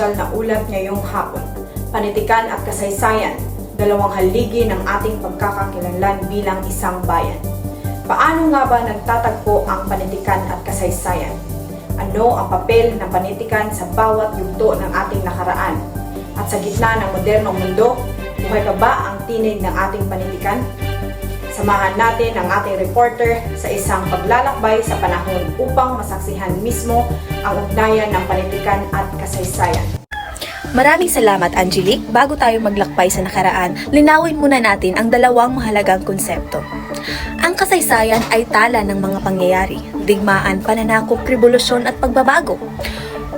espesyal na ulat ngayong hapon. Panitikan at kasaysayan, dalawang haligi ng ating pagkakakilanlan bilang isang bayan. Paano nga ba nagtatagpo ang panitikan at kasaysayan? Ano ang papel ng panitikan sa bawat yugto ng ating nakaraan? At sa gitna ng modernong mundo, buhay pa ba ang tinig ng ating panitikan? Samahan natin ang ating reporter sa isang paglalakbay sa panahon upang masaksihan mismo ang ugnayan ng panitikan at kasaysayan. Maraming salamat, Angelique. Bago tayo maglakbay sa nakaraan, linawin muna natin ang dalawang mahalagang konsepto. Ang kasaysayan ay tala ng mga pangyayari, digmaan, pananakop, revolusyon at pagbabago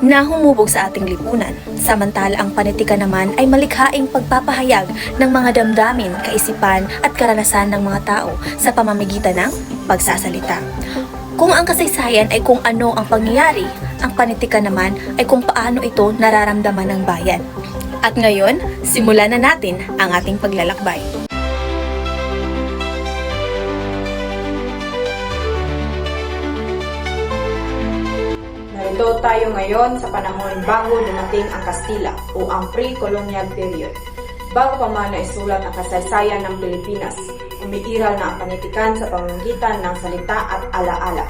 na humubog sa ating lipunan. Samantala ang panitikan naman ay malikhaing pagpapahayag ng mga damdamin, kaisipan at karanasan ng mga tao sa pamamagitan ng pagsasalita. Kung ang kasaysayan ay kung ano ang pangyayari, ang panitikan naman ay kung paano ito nararamdaman ng bayan. At ngayon, simulan na natin ang ating paglalakbay. Narito tayo ngayon sa panahon bago dumating ang Kastila o ang pre-colonial period. Bago pa man naisulat ang kasaysayan ng Pilipinas, umiiral na ang panitikan sa pamamagitan ng salita at alaala.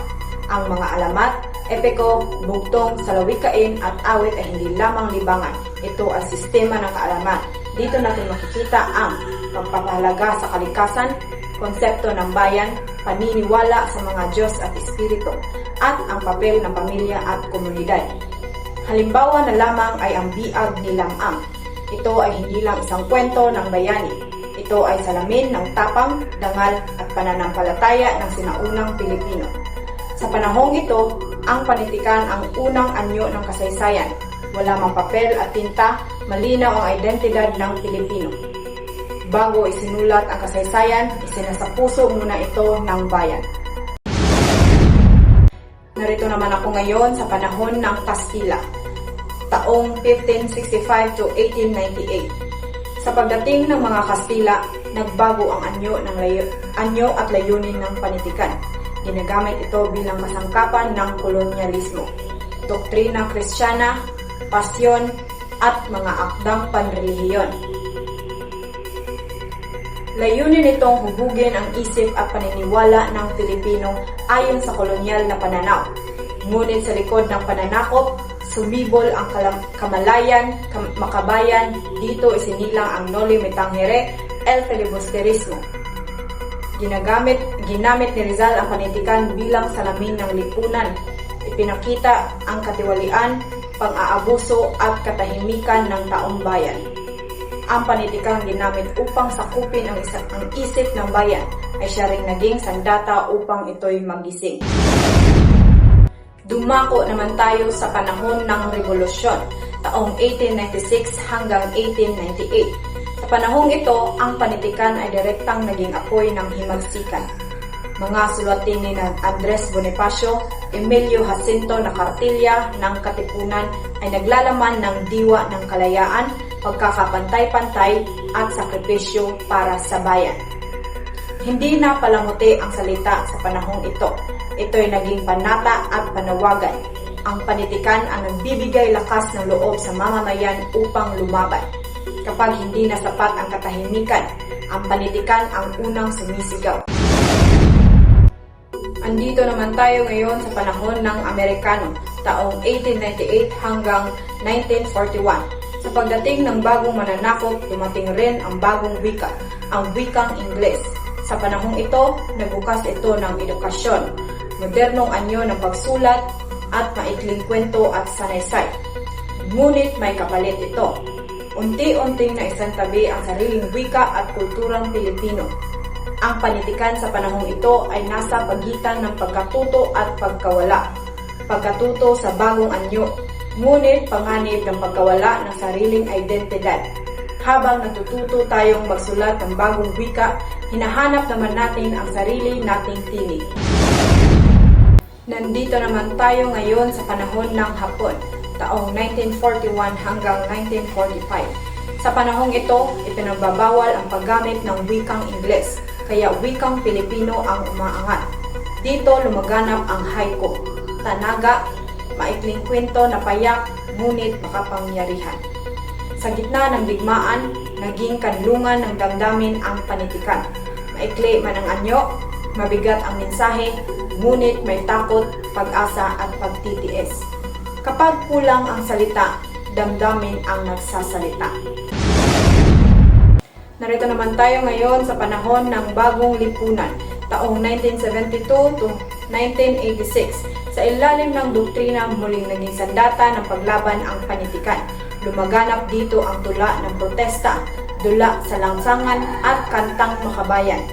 Ang mga alamat, epiko, bugtong, salawikain at awit ay hindi lamang libangan. Ito ang sistema ng kaalaman. Dito natin makikita ang pagpapahalaga sa kalikasan, konsepto ng bayan, paniniwala sa mga Diyos at Espiritu, at ang papel ng pamilya at komunidad. Halimbawa na lamang ay ang biag ni Lamang. Ito ay hindi lang isang kwento ng bayani. Ito ay salamin ng tapang, dangal at pananampalataya ng sinaunang Pilipino. Sa panahong ito, ang panitikan ang unang anyo ng kasaysayan. Wala mang papel at tinta, malinaw ang identidad ng Pilipino. Bago isinulat ang kasaysayan, isinasapuso muna ito ng bayan. Narito naman ako ngayon sa panahon ng Kastila, taong 1565 to 1898. Sa pagdating ng mga Kastila, nagbago ang anyo at layunin ng panitikan. Ginagamit ito bilang kasangkapan ng kolonyalismo, doktrina Kristiyana, pasyon, at mga akdang panrelihiyon. Layunin nitong hubugin ang isip at paniniwala ng Pilipino ayon sa kolonyal na pananaw. Ngunit sa likod ng pananakop, sumibol ang kamalayan, makabayan, dito isinilang ang noli me tangere, el filibusterismo. Ginamit ni Rizal ang panitikan bilang salamin ng lipunan. Ipinakita ang katiwalian, pang-aabuso at katahimikan ng taong bayan. Ang panitikang ginamit upang sakupin ang isip ng bayan ay siya ring naging sandata upang ito'y magising. Dumako naman tayo sa panahon ng Revolusyon, taong 1896 hanggang 1898. Sa panahong ito, ang panitikan ay direktang naging apoy ng himagsikan. Mga sulatin ni Andres Bonifacio, Emilio Jacinto na Cartilla ng Katipunan ay naglalaman ng diwa ng kalayaan, pagkakapantay-pantay at sakripisyo para sa bayan. Hindi na palamuti ang salita sa panahong ito. Ito'y naging panata at panawagan. Ang panitikan ang nagbibigay lakas ng loob sa mamamayan upang lumaban. Kapag hindi na sapat ang katahimikan, ang panitikan ang unang sumisigaw. Andito naman tayo ngayon sa panahon ng Amerikano, taong 1898 hanggang 1941. Sa pagdating ng bagong mananakop, dumating rin ang bagong wika, ang wikang Ingles. Sa panahong ito, nagbukas ito ng edukasyon, modernong anyo ng pagsulat at maikling kwento at sanaysay. Ngunit may kapalit ito. Unti-unting naisantabi ang sariling wika at kulturang Pilipino. Ang panitikan sa panahong ito ay nasa pagitan ng pagkatuto at pagkawala. Pagkatuto sa bagong anyo, ngunit panganib ng pagkawala ng sariling identidad. Habang natututo tayong magsulat ng bagong wika, hinahanap naman natin ang sarili nating tinig. Nandito naman tayo ngayon sa panahon ng Hapon, taong 1941 hanggang 1945. Sa panahong ito, ipinagbabawal ang paggamit ng wikang Ingles, kaya wikang Pilipino ang umaangat. Dito lumaganap ang haiku, tanaga, maikling kwento na payak, ngunit makapangyarihan. Sa gitna ng digmaan, naging kanlungan ng damdamin ang panitikan. Maikli man ang anyo, mabigat ang mensahe, ngunit may takot, pag-asa at pagtitiis. Kapag kulang ang salita, damdamin ang nagsasalita. Narito naman tayo ngayon sa panahon ng bagong lipunan, taong 1972 to 1986. Sa ilalim ng doktrina, muling naging sandata ng paglaban ang panitikan. Lumaganap dito ang tula ng protesta, dula sa langsangan at kantang makabayan.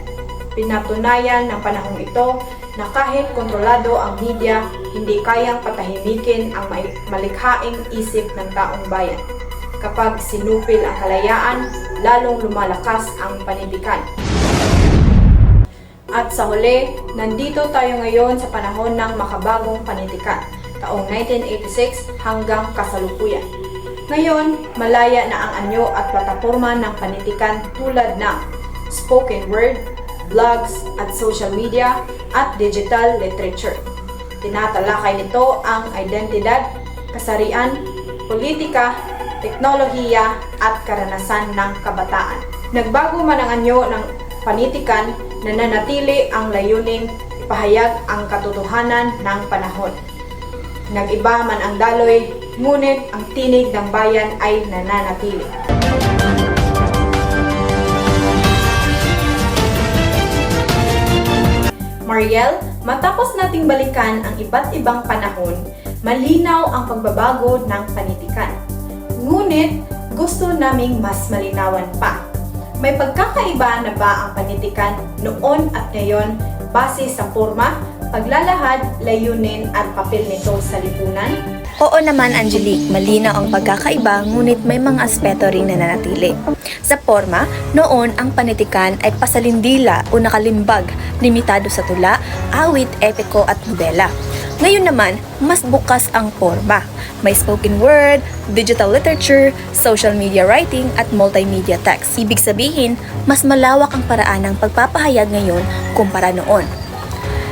Pinatunayan ng panahong ito na kahit kontrolado ang media, hindi kayang patahimikin ang malikhaing isip ng taong bayan. Kapag sinupil ang kalayaan, lalong lumalakas ang panitikan. At sa huli, nandito tayo ngayon sa panahon ng makabagong panitikan, taong 1986 hanggang kasalukuyan. Ngayon, malaya na ang anyo at plataporma ng panitikan tulad ng spoken word, blogs at social media at digital literature. Tinatalakay nito ang identidad, kasarian, politika, teknolohiya at karanasan ng kabataan. Nagbago man ang anyo ng panitikan, nananatili ang layuning ipahayag ang katotohanan ng panahon. Nag-iba man ang daloy, ngunit ang tinig ng bayan ay nananatili. Mariel, matapos nating balikan ang iba't ibang panahon, malinaw ang pagbabago ng panitikan. Ngunit gusto naming mas malinawan pa. May pagkakaiba na ba ang panitikan noon at ngayon base sa forma, paglalahad, layunin at papel nito sa lipunan? Oo naman, Angelique, malinaw ang pagkakaiba ngunit may mga aspeto ring nananatili. Sa forma, noon ang panitikan ay pasalindila o nakalimbag, limitado sa tula, awit, epiko at nobela. Ngayon naman, mas bukas ang forma. May spoken word, digital literature, social media writing at multimedia text. Ibig sabihin, mas malawak ang paraan ng pagpapahayag ngayon kumpara noon.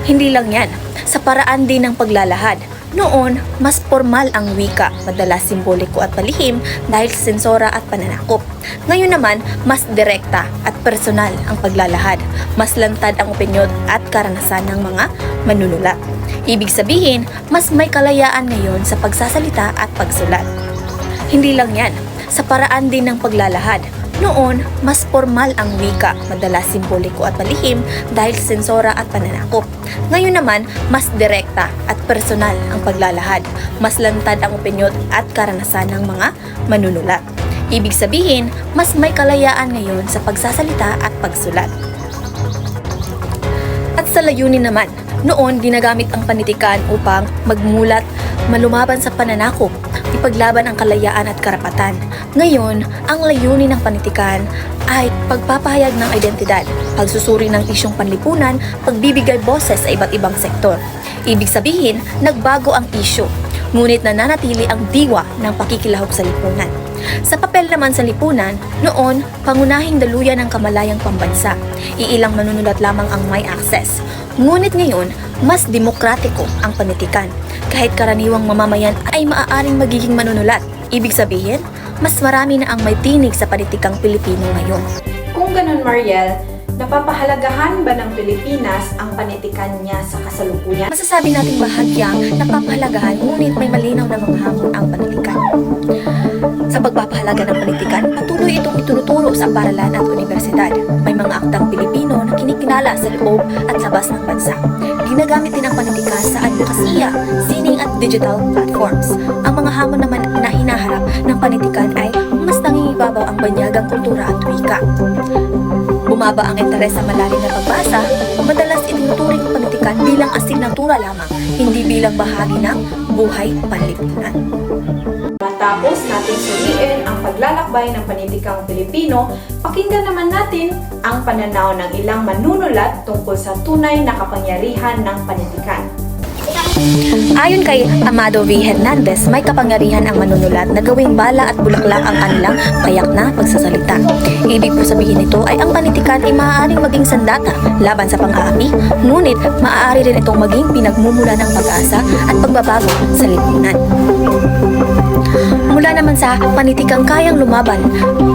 Hindi lang yan, sa paraan din ng paglalahad. Noon, mas formal ang wika, madalas simboliko at palihim dahil sa sensora at pananakop. Ngayon naman, mas direkta at personal ang paglalahad. Mas lantad ang opinyon at karanasan ng mga manunulat. Ibig sabihin, mas may kalayaan ngayon sa pagsasalita at pagsulat. Hindi lang yan, sa paraan din ng paglalahad. Noon, mas formal ang wika, madalas simboliko at palihim dahil sa sensora at pananakop. Ngayon naman, mas direkta at personal ang paglalahad. Mas lantad ang opinyon at karanasan ng mga manunulat. Ibig sabihin, mas may kalayaan ngayon sa pagsasalita at pagsulat. At sa layunin naman, noon ginagamit ang panitikan upang magmulat, malumaban sa pananakop, ipaglaban ang kalayaan at karapatan. Ngayon, ang layunin ng panitikan ay pagpapahayag ng identidad, pagsusuri ng isyong panlipunan, pagbibigay boses sa iba't ibang sektor. Ibig sabihin, nagbago ang isyu, ngunit nananatili ang diwa ng pakikilahok sa lipunan. Sa papel naman sa lipunan, noon, pangunahing daluyan ng kamalayang pambansa. Iilang manunulat lamang ang may access. Ngunit ngayon, mas demokratiko ang panitikan. Kahit karaniwang mamamayan ay maaaring magiging manunulat. Ibig sabihin, mas marami na ang may tinig sa panitikang Pilipino ngayon. Kung ganun, Mariel, napapahalagahan ba ng Pilipinas ang panitikan niya sa kasalukuyan? Masasabi nating bahagyang napapahalagahan ngunit may malinaw na mga hamon ang panitikan. Sa pagpapahalaga ng panitikan, patuloy itong itinuturo sa paaralan at universidad. May mga aktang Pilipino na kinikinala sa loob at labas ng bansa. Ginagamit din ang panitikan sa advokasya, sining at digital platforms. Ang mga hamon naman na hinaharap ng panitikan ay mas nangingibabaw ang banyagang kultura at wika. Bumaba ang interes sa malalim na pagbasa, madalas itinuturing ang panitikan bilang asignatura lamang, hindi bilang bahagi ng buhay panlipunan. Matapos natin suriin ang paglalakbay ng panitikang Pilipino, pakinggan naman natin ang pananaw ng ilang manunulat tungkol sa tunay na kapangyarihan ng panitikan. Ayon kay Amado V. Hernandez, may kapangyarihan ang manunulat na gawing bala at bulaklak ang kanilang payak na pagsasalita. Ibig po sabihin nito ay ang panitikan ay maaaring maging sandata laban sa pang-aapi, ngunit maaari rin itong maging pinagmumula ng pag-asa at pagbabago sa lipunan. Mula naman sa panitikang kayang lumaban,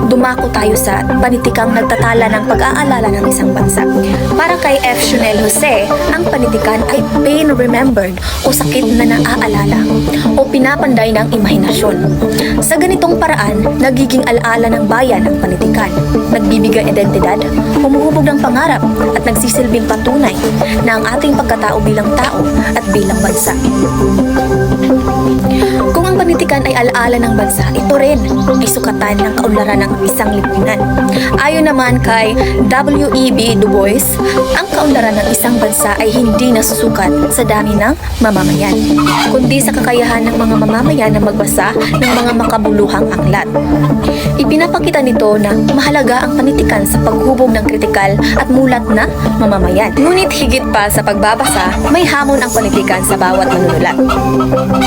dumako tayo sa panitikang nagtatala ng pag-aalala ng isang bansa. Para kay F. Sionel Jose, ang panitikan ay pain remembered o sakit na naaalala o pinapanday ng imahinasyon. Sa ganitong paraan, nagiging alaala ng bayan ang panitikan, nagbibigay identidad, humuhubog ng pangarap at nagsisilbing patunay na ang ating pagkatao bilang tao at bilang bansa. Kung ang panitikan ay alaala ng bansa, ito rin ay sukatan ng kaunlaran ng isang lipunan. Ayon naman kay W.E.B. Du Bois, ang kaunlaran ng isang bansa ay hindi nasusukat sa dami ng mamamayan, kundi sa kakayahan ng mga mamamayan na magbasa ng mga makabuluhang aklat. Ipinapakita nito na mahalaga ang panitikan sa paghubog ng kritikal at mulat na mamamayan. Ngunit higit pa sa pagbabasa, may hamon ang panitikan sa bawat manunulat.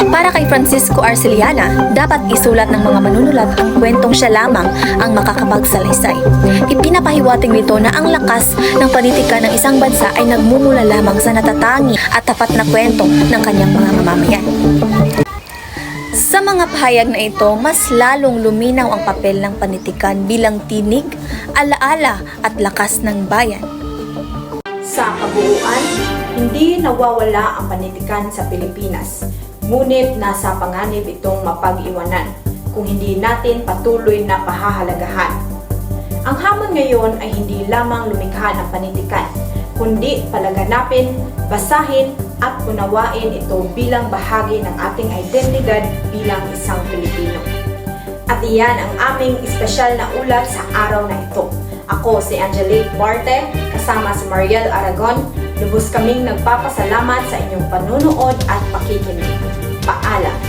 Para kay Francisco Arceliana, dapat isulat ng mga manunulat ang kwentong siya lamang ang makakapagsalaysay. Ipinapahiwatig nito na ang lakas ng panitikan ng isang bansa ay nagmumula lamang sa natatangi at tapat na kwento ng kanyang mga mamamayan. Sa mga pahayag na ito, mas lalong luminaw ang papel ng panitikan bilang tinig, alaala at lakas ng bayan. Sa kabuuan, hindi nawawala ang panitikan sa Pilipinas, ngunit nasa panganib itong mapag-iwanan kung hindi natin patuloy na pahahalagahan. Ang hamon ngayon ay hindi lamang lumikha ng panitikan, kundi palaganapin, basahin at unawain ito bilang bahagi ng ating identidad bilang isang Pilipino. At iyan ang aming espesyal na ulat sa araw na ito. Ako si Angelique Barte, kasama si Mariel Aragon. Lubos kaming nagpapasalamat sa inyong panunood at pakikinig. Paalam!